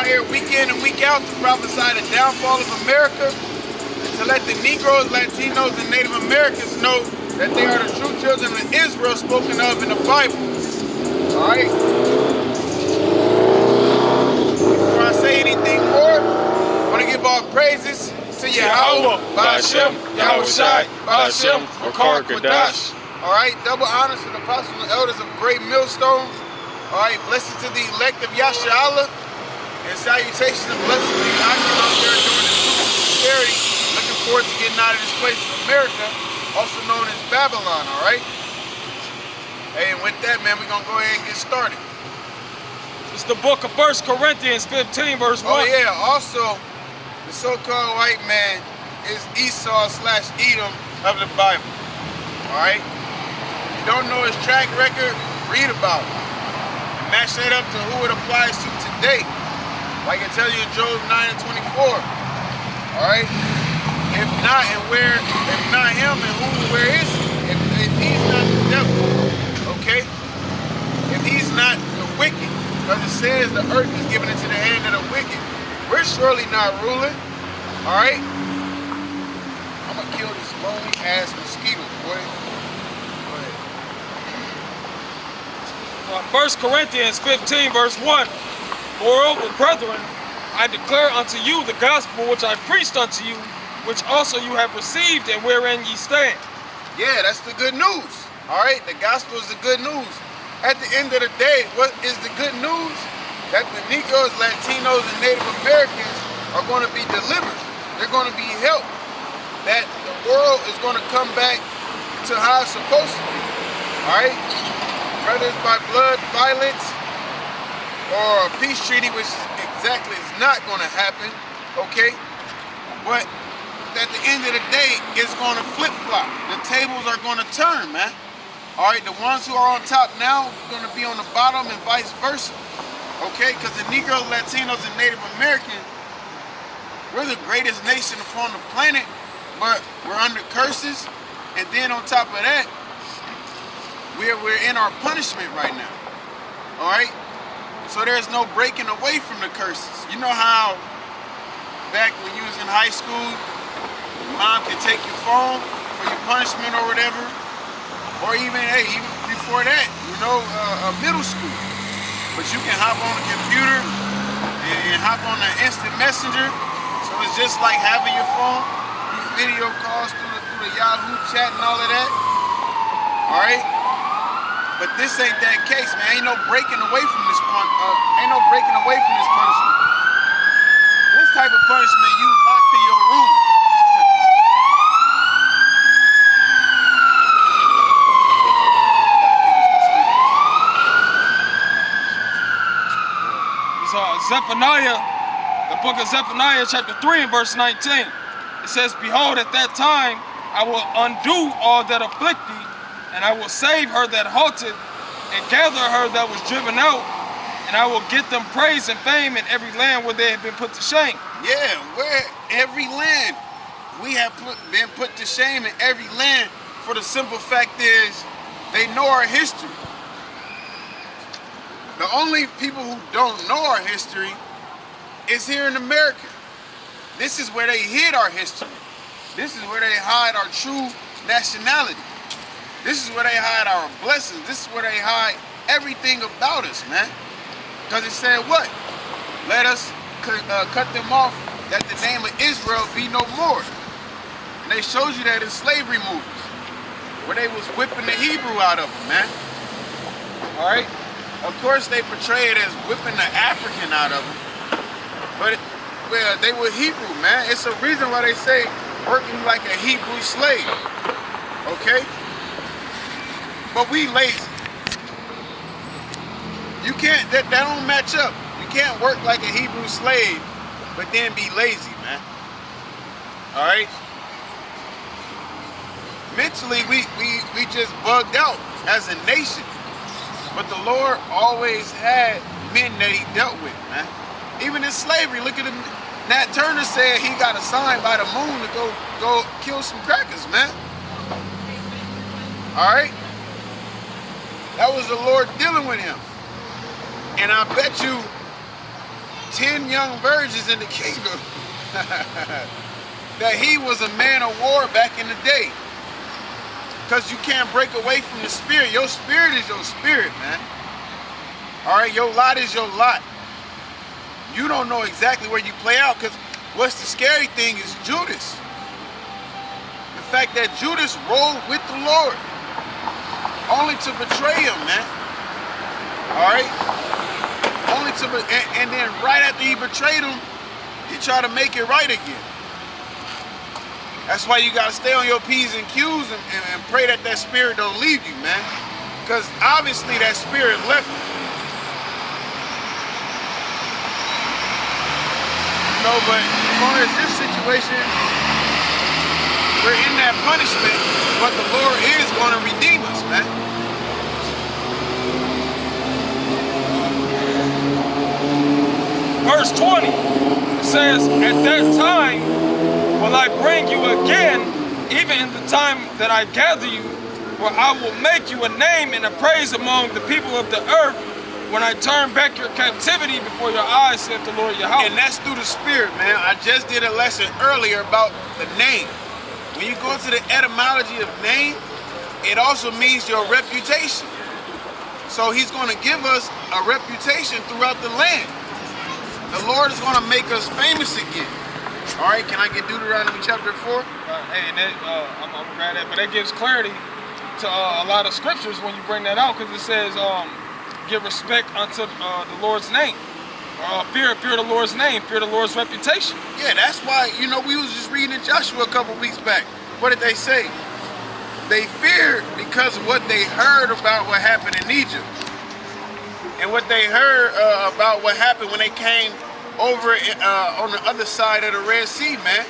out here week in and week out to prophesy the downfall of America and to let the Negroes, Latinos, and Native Americans know that they are the true children of Israel spoken of in the Bible. Alright? Before I say anything more, I want to give all praises to YAHAWAH, BAHASHAM, YAHAWASHI, BAHASHAM, or QADASH. Alright, double honors to the apostles and elders of Great Millstone. Alright, blessings to the elect of Yasharahla, and salutations and blessings to the occupants out there doing this sincerity. Looking forward to getting out of this place of America, also known as Babylon, alright? Hey, and with that, man, we're going to go ahead and get started. It's the book of 1 Corinthians 15, verse 1. Oh yeah, also, the so-called white man is Esau/Edom of the Bible, alright? If you don't know his track record, read about it. And match that up to who it applies to today. Like I tell you in Job 9 and 24, alright? If not, and where, if not him, and who, where is he? If he's not the devil, okay? If he's not the wicked, because it says the earth is given into the hand of the wicked, we're surely not ruling, all right? I'm gonna kill this lonely ass mosquito, boy. Go ahead. 1 Corinthians 15, verse 1. Moreover, brethren, I declare unto you the gospel which I preached unto you, which also you have received and wherein ye stand. Yeah, that's the good news, all right? The gospel is the good news. At the end of the day, what is the good news? That the Negroes, Latinos, and Native Americans are going to be delivered. They're going to be helped. That the world is going to come back to how it's supposed to be. All right? Whether it's by blood, violence, or a peace treaty, which exactly is not going to happen, okay? But at the end of the day, it's going to flip-flop. The tables are going to turn, man. All right, the ones who are on top now are going to be on the bottom and vice versa. Okay, because the Negroes, Latinos, and Native Americans, we're the greatest nation upon the planet, but we're under curses. And then on top of that, we're in our punishment right now. All right? So there's no breaking away from the curses. You know how back when you was in high school, mom could take your phone for your punishment or whatever? Or even, hey, even before that, you know, middle school. But you can hop on the computer and hop on the instant messenger. So it's just like having your phone, these video calls through the Yahoo chat and all of that. All right? But this ain't that case, man. Ain't no breaking away from this punishment. This type of punishment, you locked in your room. Zephaniah, the book of Zephaniah, chapter 3 and verse 19. It says, behold, at that time I will undo all that afflict thee, and I will save her that halted, and gather her that was driven out, and I will get them praise and fame in every land where they have been put to shame. Yeah, where every land we have been put to shame in every land, for the simple fact is they know our history. The only people who don't know our history is here in America. This is where they hid our history. This is where they hide our true nationality. This is where they hide our blessings. This is where they hide everything about us, man. Because it said what? Let us cut them off, that the name of Israel be no more. And they showed you that in slavery movies, where they was whipping the Hebrew out of them, man. All right? Of course, they portray it as whipping the African out of them, but well, they were Hebrew, man. It's a reason why they say working like a Hebrew slave, okay? But we lazy. You can't, that don't match up. You can't work like a Hebrew slave, but then be lazy, man. All right? Mentally, we just bugged out as a nation. But the Lord always had men that he dealt with, man. Even in slavery, look at him. Nat Turner said he got assigned by the moon to go kill some crackers, man. All right? That was the Lord dealing with him. And I bet you 10 young virgins in the kingdom that he was a man of war back in the day. Because you can't break away from the spirit. Your spirit is your spirit, man. All right, your lot is your lot. You don't know exactly where you play out, because what's the scary thing is Judas. The fact that Judas rolled with the Lord only to betray him, man. All right? Only to, and then right after he betrayed him, he tried to make it right again. That's why you got to stay on your P's and Q's and pray that that spirit don't leave you, man. Because obviously that spirit left you. You know, but as far as this situation, we're in that punishment, but the Lord is going to redeem us, man. Verse 20, it says, at that time will I bring you again, even in the time that I gather you, where I will make you a name and a praise among the people of the earth, when I turn back your captivity before your eyes, saith the Lord Yahawah. And that's through the spirit, man. I just did a lesson earlier about the name. When you go into the etymology of name, it also means your reputation. So he's going to give us a reputation throughout the land. The Lord is going to make us famous again. All right, can I get Deuteronomy chapter 4? Hey, and I'm going to grab that, but that gives clarity to a lot of scriptures when you bring that out, because it says, give respect unto the Lord's name. Fear the Lord's name, fear the Lord's reputation. Yeah, that's why, you know, we was just reading in Joshua a couple weeks back. What did they say? They feared because of what they heard about what happened in Egypt. And what they heard about what happened when they came over on the other side of the Red Sea, man.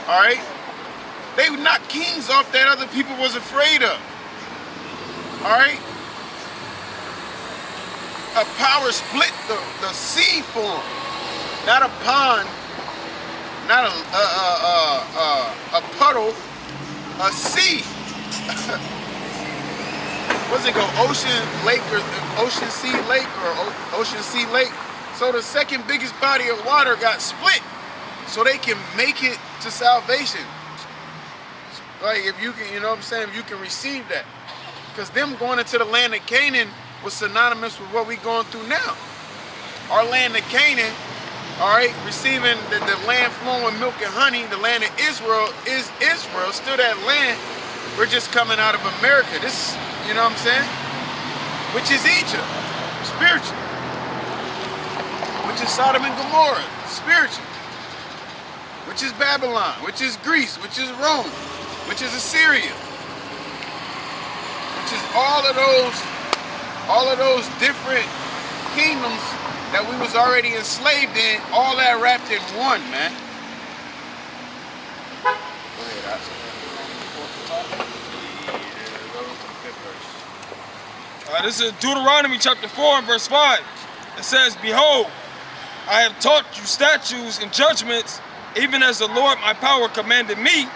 All right? They knocked kings off that other people was afraid of. All right? A power split the sea for them. Not a pond, not a puddle, a sea. What's it go? Ocean Lake or Ocean Sea Lake or Ocean Sea Lake. So the second biggest body of water got split so they can make it to salvation. Like if you can, you know what I'm saying, if you can receive that. Because them going into the land of Canaan was synonymous with what we going through now. Our land of Canaan, all right, receiving the land flowing with milk and honey, the land of Israel is Israel, still that land. We're just coming out of America. This, you know what I'm saying? Which is Egypt, spiritual. Which is Sodom and Gomorrah, spiritual. Which is Babylon, which is Greece, which is Rome, which is Assyria. Which is all of those different kingdoms that we was already enslaved in, all that wrapped in one, man. Go ahead, this is Deuteronomy chapter 4 and verse 5. It says, behold, I have taught you statutes and judgments, even as the Lord my power commanded me,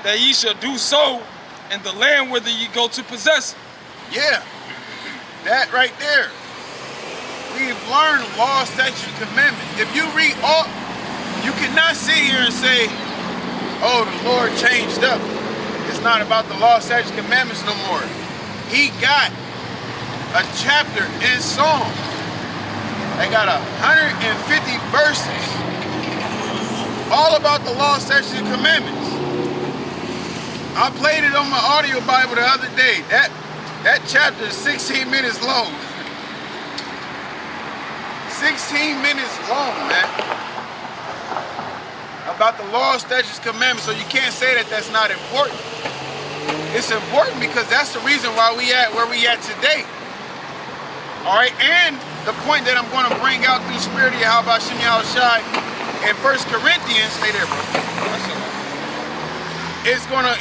that ye shall do so in the land whither ye go to possess it. Yeah, that right there. We've learned law, statutes, commandments. If you read all, you cannot sit here and say, oh, the Lord changed up. It's not about the law, statutes, commandments no more. He got a chapter in Psalm. They got 150 verses all about the law, statutes, and commandments. I played it on my audio Bible the other day. That chapter is 16 minutes long. 16 minutes long, man. About the law, statutes, commandments. So you can't say that that's not important. It's important because that's the reason why we at where we at today. All right, and the point that I'm going to bring out through Spirit of YAHAWASHI in 1 Corinthians, stay there, bro. It's gonna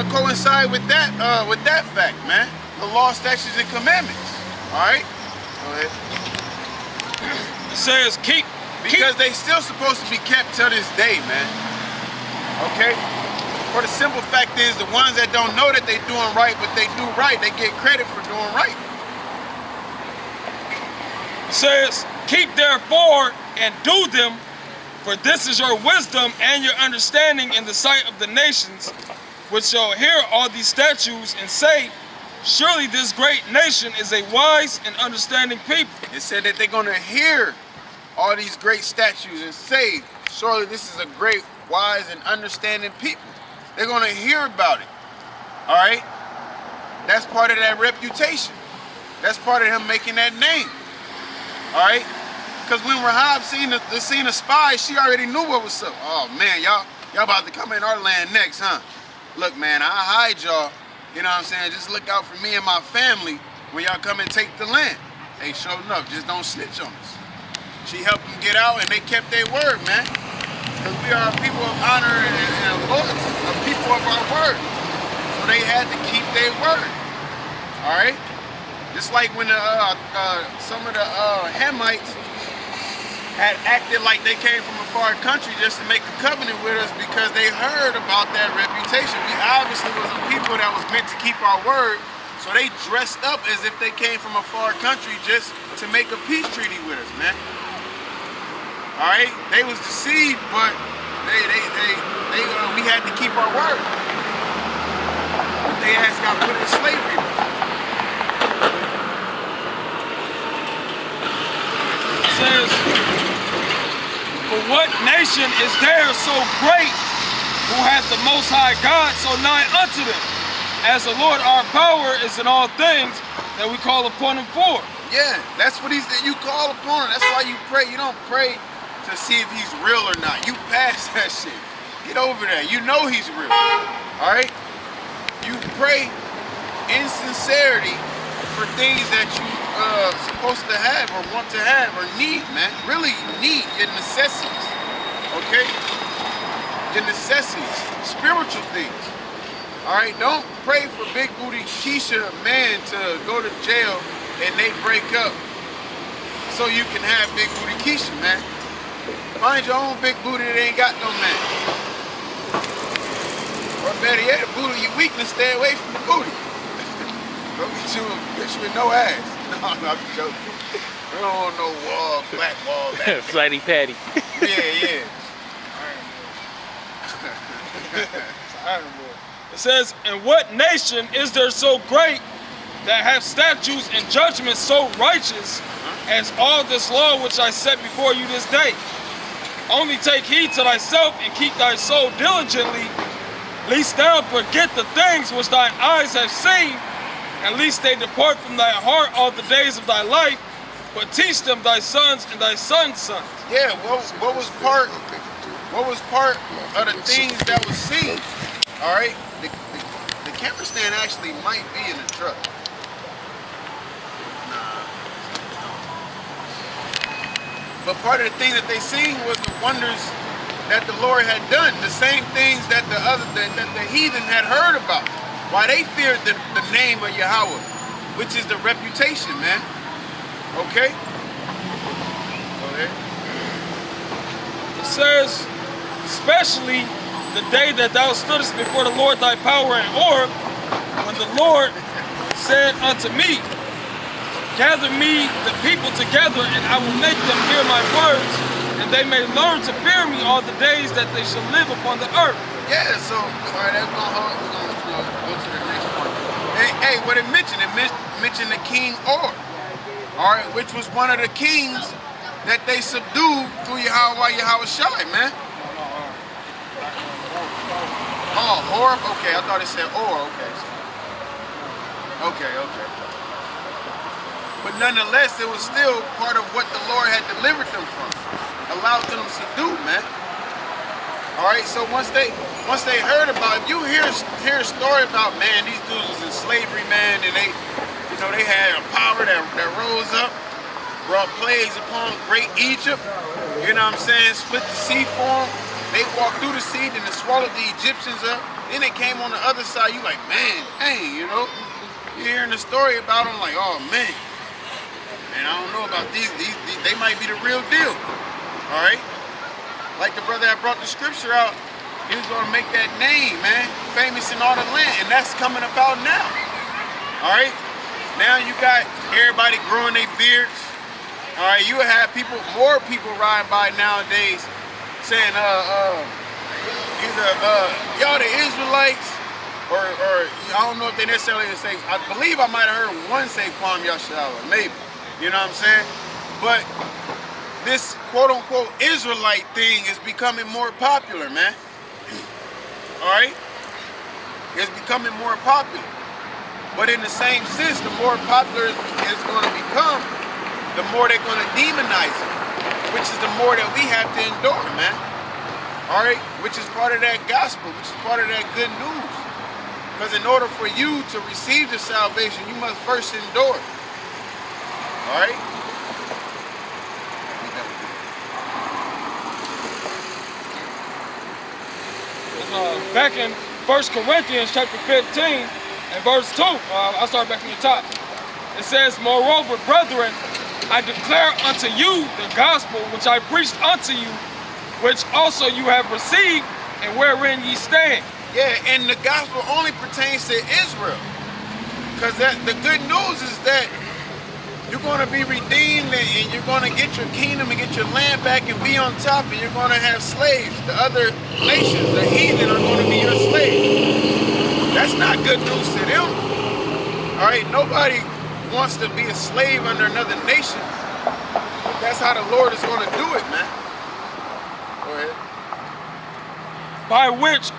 coincide with that fact, man. The law, statutes, and commandments. All right. Go ahead. It says because they still supposed to be kept till this day, man. Okay. For the simple fact is, the ones that don't know that they doing right, but they do right, they get credit for doing right. It says, Keep therefore and do them, for this is your wisdom and your understanding in the sight of the nations, which shall hear all these statutes and say, surely this great nation is a wise and understanding people. It said that they're going to hear all these great statutes and say, surely this is a great, wise, and understanding people. They're going to hear about it. All right? That's part of that reputation. That's part of him making that name. All right? Because when Rahab seen the spies, she already knew what was up. Oh, man, y'all about to come in our land next, huh? Look, man, I'll hide y'all. You know what I'm saying? Just look out for me and my family when y'all come and take the land. Hey, sure enough, just don't snitch on us. She helped them get out, and they kept their word, man. Because we are a people of honor and loyalty, a people of our word. So they had to keep their word. All right? Just like when some of the Hamites had acted like they came from a far country just to make a covenant with us because they heard about that reputation. We obviously was a people that was meant to keep our word, so they dressed up as if they came from a far country just to make a peace treaty with us, man. All right, they was deceived, but we had to keep our word. But they ass got put in slavery. It says, for what nation is there so great who hath the Most High God so nigh unto them, as the Lord our power is in all things that we call upon him for? Yeah, that's what you call upon him. That's why you pray. You don't pray to see if he's real or not. You pass that shit. Get over that. You know he's real. All right? You pray in sincerity for things that you supposed to have or want to have or need, man. Really need your necessities. Okay? Your necessities. Spiritual things. All right? Don't pray for Big Booty Keisha man to go to jail and they break up so you can have Big Booty Keisha, man. Find your own big booty that ain't got no man. Or better yet, the booty your weakness, stay away from the booty. Don't get you a bitch with no ass. No, I'm joking. I don't want no wall, black wall. Flatty patty. Yeah. It says, and what nation is there so great that hath statutes and judgments so righteous as all this law which I set before you this day? Only take heed to thyself and keep thy soul diligently, lest thou forget the things which thine eyes have seen, and lest they depart from thy heart all the days of thy life, but teach them thy sons and thy sons' sons. Yeah, what was part of the things that was seen? All right, the camera stand actually might be in the truck. But part of the things that they seen was the wonders that the Lord had done. The same things that the heathen had heard about. Why they feared the name of Yahawah, which is the reputation, man. Okay? Go ahead. It says, especially the day that thou stoodest before the Lord thy power and orb, when the Lord said unto me, gather me the people together, and I will make them hear my words, and they may learn to fear me all the days that they shall live upon the earth. Yeah, so, all right, that's going to go to the next part. Hey, what it mentioned? It mentioned the king Or, all right, which was one of the kings that they subdued through YAHAWAH, YAHAWASHI, man. Oh, Horeb? Okay, I thought it said Or, okay. Okay. But nonetheless, it was still part of what the Lord had delivered them from, allowed them to do, man. All right, so once they heard about, if you hear a story about, man, these dudes was in slavery, man, and they had a power that rose up, brought plagues upon great Egypt. You know what I'm saying? Split the sea for them. They walked through the sea, then they swallowed the Egyptians up. Then they came on the other side. You like, man, dang, you know? You're hearing the story about them, like, oh man. And I don't know about these, they might be the real deal, all right? Like the brother that brought the scripture out, he was gonna make that name, man, famous in all the land, and that's coming about now, all right? Now you got everybody growing their beards, All right, you would have more people riding by nowadays saying, either y'all the Israelites, or I don't know if they necessarily say. I believe I might have heard one say Kwam Yahawah, maybe. You know what I'm saying? But this quote-unquote Israelite thing is becoming more popular, man. All right, it's becoming more popular. But in the same sense, the more popular it's going to become, the more they're going to demonize it, which is the more that we have to endure, man. All right? Which is part of that gospel, which is part of that good news. Because in order for you to receive the salvation, you must first endure. All right? Back in 1 Corinthians chapter 15 and verse 2, I'll start back from the top. It says, moreover, brethren, I declare unto you the gospel which I preached unto you, which also you have received, and wherein ye stand. Yeah, and the gospel only pertains to Israel. Because the good news is that you're going to be redeemed, and you're going to get your kingdom and get your land back and be on top, and you're going to have slaves. The other nations, the heathen, are going to be your slaves. That's not good news to them. All right, nobody wants to be a slave under another nation. But that's how the Lord is going to do it, man. Go ahead. By which